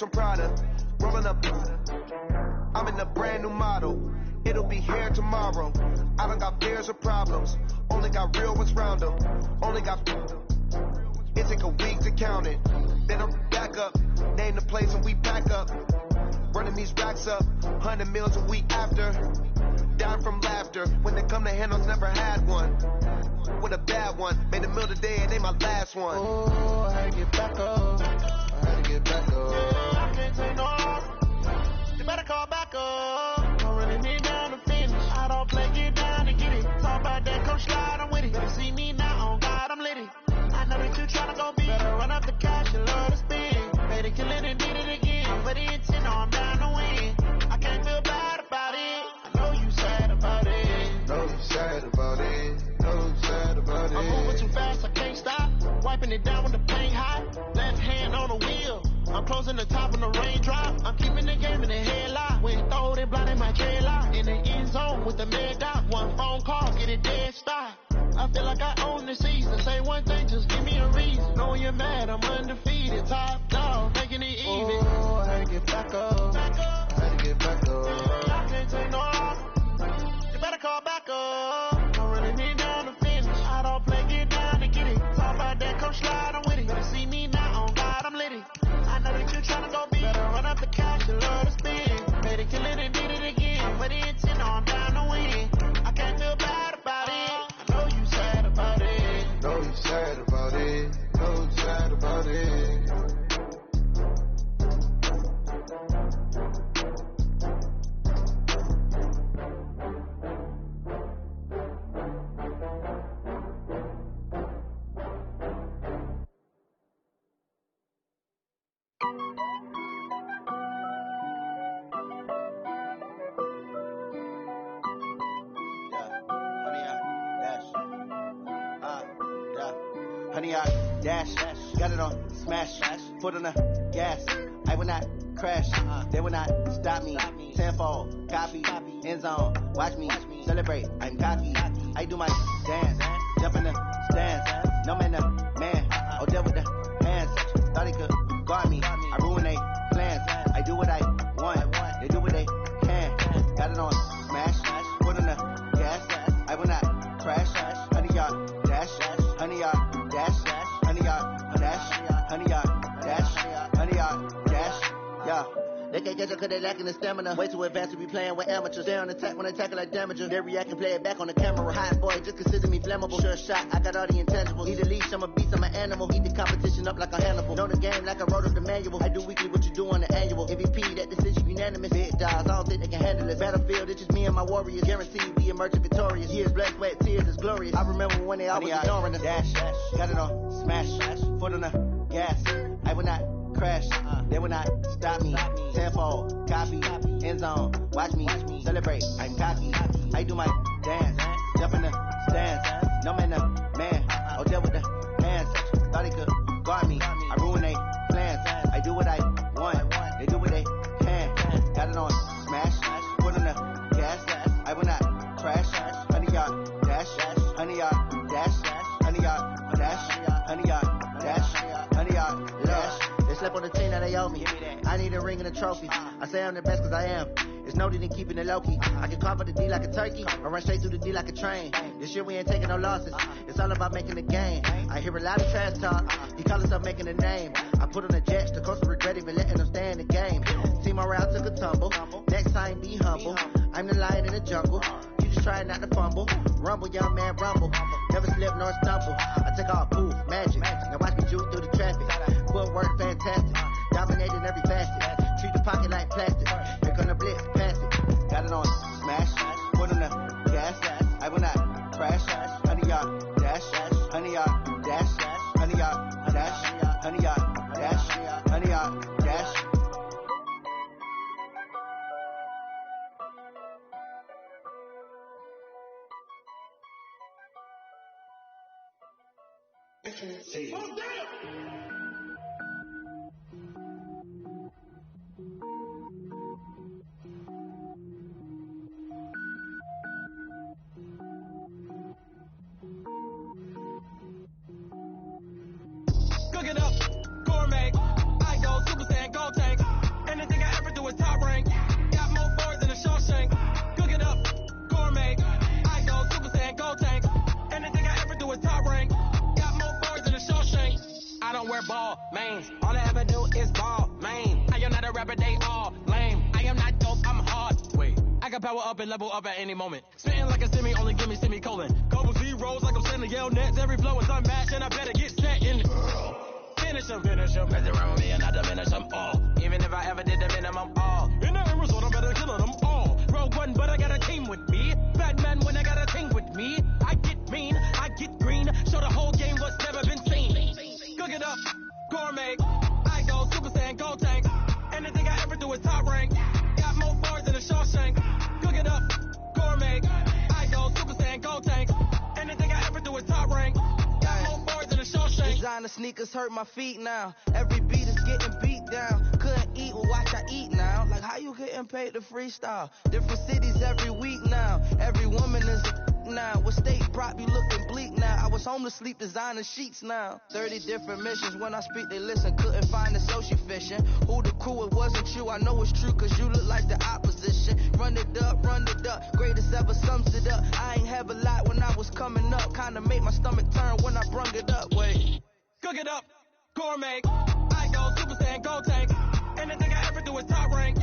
some Prada. Rolling up, I'm in a brand new model. It'll be here tomorrow. I don't got fears or problems. Only got real ones round them. Only got. It take a week to count it. Then I'm back up. Name the place and we pack up. Running these racks up. 100 meals a week after. Dying from laughter. When they come to handles, never had one. With a bad one. Made a meal today and they my last one. Oh, I had to get back up. I had to get back up. Yeah, I can't take no off. You better call back up. Don't really need down to finish. I don't play, get down and get it. Talk about that, come slide, I'm with it. Better see me now, on God, I'm litty. I know that you tryna go big. Better run up the cash, you love to spend. Made it, kill it, and did it again. But the intent, no, I'm down to win. I can't feel bad about it. I know you sad about it. Know you sad about it. Know you sad about it. I'm moving too fast, I can't stop. Wiping it down when the paint hot. Left hand on the wheel. I'm closing the top when the raindrop. I'm keeping the game in the headlock. When throw it blind in my K-lock. In the end zone with the mad dot. One phone call, get it dead stop. I feel like I own the season. Say one thing, just give me a reason. Knowing you're mad, I'm undefeated. Top dog, making it even. Oh, I had to get back up. Back up. I had to get back up. I can't take no off. You better call back up. Don't really need down to finish. I don't play, get down to get it. Talk about that, come slide, I'm with it. Better see me now, on God, I'm litty. I know that you tryna go big. Better run up the cash, you love to spend. Made it, kill it, and did it again. But the intent, no, I'm down to win. I can't feel bad about it. I know you sad about it. Know you sad about it. Know you sad about it. Honey, I dash, got it on smash, foot on the gas. I will not crash, they will not stop me. Tenfold, copy, end zone, watch me celebrate. I'm cocky, I do my dance, jump in the stands. No man, the man, oh, deal with the hands. Thought he could guard me, I ruin they plans. I do what I want, they do what they can. Got it on smash, foot on the gas. I will not crash, honey, y'all dash, honey, y'all. Honey, y'all, dash, honey, y'all, dash, honey, y'all, dash, yeah. They can't catch up cause they lacking the stamina. Way too advanced to be playing with amateurs. Stay on attack when I tackle like damager. They react and play it back on the camera. Hot boy, just consider me flammable. Sure shot, I got all the intangibles. Need a leash, I'm a beast, I'm an animal. Eat the competition up like a Hannibal. Know the game like I wrote up the manual. I do weekly what you do on the annual. MVP, that decision unanimous. Big dogs, I don't think they can handle it. Battlefield, it's just me and my warriors. Guaranteed we emerging victorious. Years, blood, sweat, tears, is glorious. I remember when they always ignoring us. Dash, got it on smash, foot on the gas. I will not crash, they will not stop me. Tenfold, copy, end zone, watch me celebrate. I'm cocky, I do my dance, jump in the stands. No man, the man, oh, deal with the hands. Thought he could guard me, I ruin they plans. I do what I want, they do what they can. Got it on smash, foot on the gas. I will not crash, honey, y'all dash, honey, y'all dash, honey, y'all dash, honey, y'all dash, honey, y'all dash. They slept on the team that they owe me. I need a ring and a trophy. I say I'm the best cause I am. It's noted in keeping it low key. I can carve up the D like a turkey, or run straight through the D like a train. This year we ain't taking no losses. It's all about making the game. I hear a lot of trash talk. He call himself making a name. I put on the jets, the coast regret even letting them stay in the game. See my route took a tumble. Next time be humble. I'm the lion in the jungle. You just try not to fumble. Rumble, young man, rumble. Never slip nor stumble. I take all poof, magic. Now watch me juke through the traffic. Footwork fantastic. Dominating every facet. Treat the pocket like plastic. Here come the blitz, pass it. Got it on smash. Foot on the gas. I will not crash. Honey, y'all dash. Honey, y'all dash. Honey, y'all dash. Honey, y'all dash. Honey, y'all dash. Cook it up, gourmet. I go Super Saiyan, go tank. lanes. All I ever do is ball, lame. I am not a rapper, they all lame. I am not dope, I'm hard. Wait, I can power up and level up at any moment. Spitting like a semi, only give me semicolon. Couple zeros like I'm sending yell nets. Every flow is unmatched and I better get set in. Finish them. Mess around with me and I diminish them all. Even if I ever did the minimum all. In the end result, I'm better killing them all. Rogue one, but I got a team with me. Bad man when I got a team with me. I get mean, I get green. Show the whole game what's never been seen. Cook it up, gourmet. I go Super Saiyan, Gold Tank. Anything I ever do is top rank. Got more bars than a Shawshank. Cook it up, gourmet. I go Super Saiyan, Gold Tank. Anything I ever do is top rank. Got more bars than a Shawshank. Designer sneakers hurt my feet now. Every beat is getting beat down. Couldn't eat, well watch I eat now. Like how you getting paid to freestyle? Different cities every week now. Every woman is a now. What state prop you looking bleak now? I was homeless, sleep designer sheets now. 30 different missions. When I speak, they listen. Couldn't find the social fishing. Who the crew? It wasn't you. I know it's true, cause you look like the opposition. Run it up. Greatest ever sums it up. I ain't have a lot when I was coming up. Kinda made my stomach turn when I brung it up. Wait. Cook it up, gourmet. I go Super Saiyan, Gold Tank. Anything I ever do is top rank.